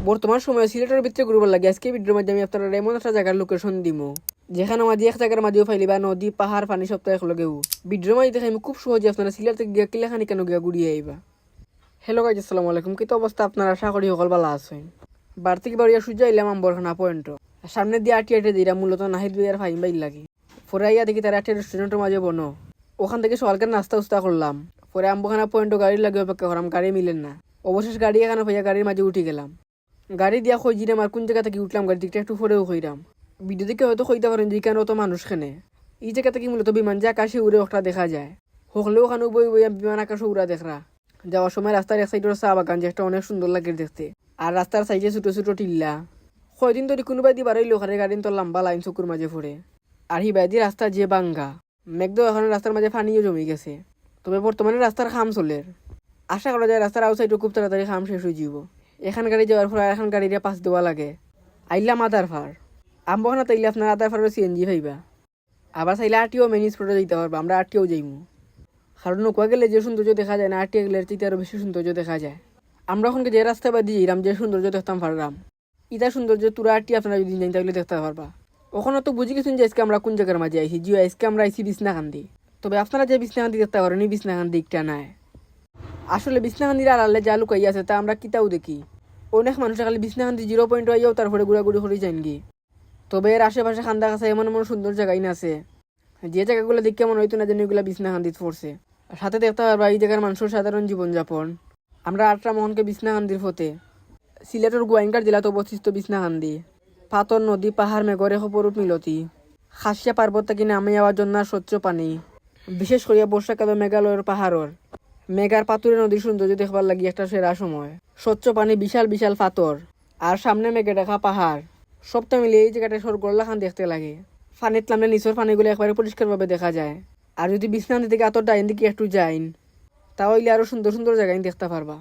বর্তমান সময়ে সিলেটের ভিতরে ঘুরবার লাগে আজকে ভিডিওর মাধ্যমে আমি আপনারা এমন একটা জায়গার লোকেশন দিব যেখানে মাঝে এক জায়গার মাঝেও ফাইলিবা নদী পাহাড় পানি সপ্তাহ একলগেও ভিডিওর মাঝে দেখে আমি খুব সহজে আপনারা সিলেট থেকে গিয়া কিলাখানি কেন গিয়া ঘুরিয়ে আইবা। হ্যালো গাইজ, আসসালামু আলাইকুম। কিন্তু অবস্থা আপনারা আশা করি সকল ভালো আছেন। বার থেকে বাড়িয়া সূর্য এলাম আম্বরখানা পয়েন্ট সামনে দিয়ে আটি দিরা মূলত নাহিদ বিয়ার ফাইম বাইর লাগে। পরে আইয়া দেখি তারা একটা রেস্টুরেন্টের মাঝে বনো, ওখান থেকে সকালকার নাস্তা উস্তা করলাম। পরে আম্বখানা পয়েন্ট গাড়ি লাগে অপেক্ষা করাম, গাড়ি মিলেন না। অবশেষ গাড়ি এখানে ভাইয়া গাড়ির মাঝে উঠে গেলাম। গাড়ি দিয়া খোঁজিরাম আর কোন জায়গা থেকে উঠলাম, গাড়ি দিকটা একটু পরেও খইরাম। ভিডিও দেখে হয়তো কইতে পারেন যে কেন অত মানুষ খেনে। এই জায়গা থেকে মূলত বিমান যে আকাশে উড়ে ওটা দেখা যায়। হকলেও ওখানে বই বই বিমান আকাশে উড়া দেখরা। যাওয়ার সময় রাস্তার এক সাইডের চা বাগান যেটা অনেক সুন্দর লাগে দেখতে, আর রাস্তার সাইডে ছোট ছোট টিল্লা। কয়দিন ধরে কোনোবাই দি বাড়াইলো ওখানে গাড়ি তো লম্বা লাইন চকুর মাঝে পড়ে। আর হি বাইদি রাস্তা যে বাঙ্গা মেঘদো এখন রাস্তার মাঝে পানিও জমে গেছে। তবে বর্তমানে রাস্তার খাম চলে, আশা করা যায় রাস্তার আউটসাইডও খুব তাড়াতাড়ি খাম শেষ হয়ে যাব। এখান গাড়ি যাওয়ার পর এখন গাড়িটা পাস দেওয়া লাগে। আইলাম আদার ফার আম্বখানা তাইলে আপনার আদার ফারের সিএনজি পাইবা। আবার চাইলে আরটিও মেন স্পটে যেতে পারবা, আমরা আরটিও যাইমু। কারণ নৌকা গেলে যে সৌন্দর্য দেখা যায় না, আরটিও গেলে চিতে আরও বেশি সৌন্দর্য দেখা যায়। আমরা ওখানকে যে রাস্তা বাদি যাইলাম যে সৌন্দর্য দেখতাম পারলাম, ইটা সৌন্দর্য তুরা আরটি আপনারা যদি যাই তাহলে দেখতে পারবা। ওখানে তো বুঝি গেছেন যে আজকে আমরা কোন জায়গার মাঝে আইসি। জিও আজকে আমরা আইসি বিছনাকান্দি। তবে আপনারা যে বিছনাকান্দি দেখতে পারেন এই বিছনাকান্দি একটা নাই। আসলে বিছনাকান্দির আড়ালে যা লুকাই আছে তা আমরা কিতাও দেখি। অনেক মানুষ খালি বিছনাকান্দি 0 পয়েন্ট আইয়াও তারপরে ঘুরাঘুরি করে যান গি। তবে এর আশেপাশে খান্দা কাছে এমন এমন সুন্দর জায়গায় না আছে যে জায়গাগুলো দেখে মনে হইতো না যেন এগুলো বিছনাকান্দিত পড়ছে। সাথে দেখতে পারবা এই জায়গার মানুষের সাধারণ জীবনযাপন। আমরা 8টা মোহনকে বিছনাকান্দির ফতে সিলেটের গোয়াইনঘাট জেলাতে অবস্থিত বিছনাকান্দি। পাথর নদী পাহাড় মেঘরে খবরূপ মিলতি খাসিয়া পার্বত থেকে নামে যাওয়ার জন্য স্বচ্ছ পানি। বিশেষ করে বর্ষাকালে মেঘালয়ের পাহাড়র মেঘার পাথুরে নদীর সৌন্দর্য দেখবার লাগি একটা সেরা সময়। স্বচ্ছ পানি, বিশাল বিশাল পাথর আর সামনে মেঘে দেখা পাহাড়, সবটা মিলিয়ে এই জায়গাটা স্বর্গলাখান দেখতে লাগে। পানিত নামলে নিচের পানিগুলো একবারে পরিষ্কারভাবে দেখা যায়। আর যদি বিছনাকান্দি থেকে এত ডাইন দিকে একটু যাইন তাহলে আরো সুন্দর সুন্দর জায়গায় দেখতে পারবা।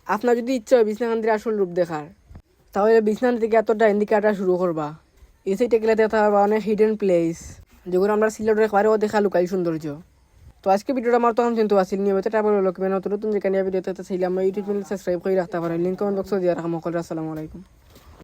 আপনার যদি ইচ্ছা হয় বিছনাকান্দির আসল রূপ দেখার তাহলে বিছনাকান্দি থেকে এত ডাইন দিকে আটা শুরু করবা। এই সাইডে গেলে দেখতে পারবা অনেক হিডেন প্লেস যেগুলো আমরা সিলেটের একবারেও দেখা লুকাই সৌন্দর্য। তো আজকে ভিডিওটা আমার তখন কিন্তু আসছিল নিয়মিত ট্রাভেল লোক নতুন নতুন যেখানে ভিডিও চাইলে আমরা ইউটিউব চ্যানেল সাবস্ক্রাইব করে রাখতে পারেন। লিঙ্ক কমেন্ট বক্সে দিয়ে রাখা। আসসালামু আলাইকুম।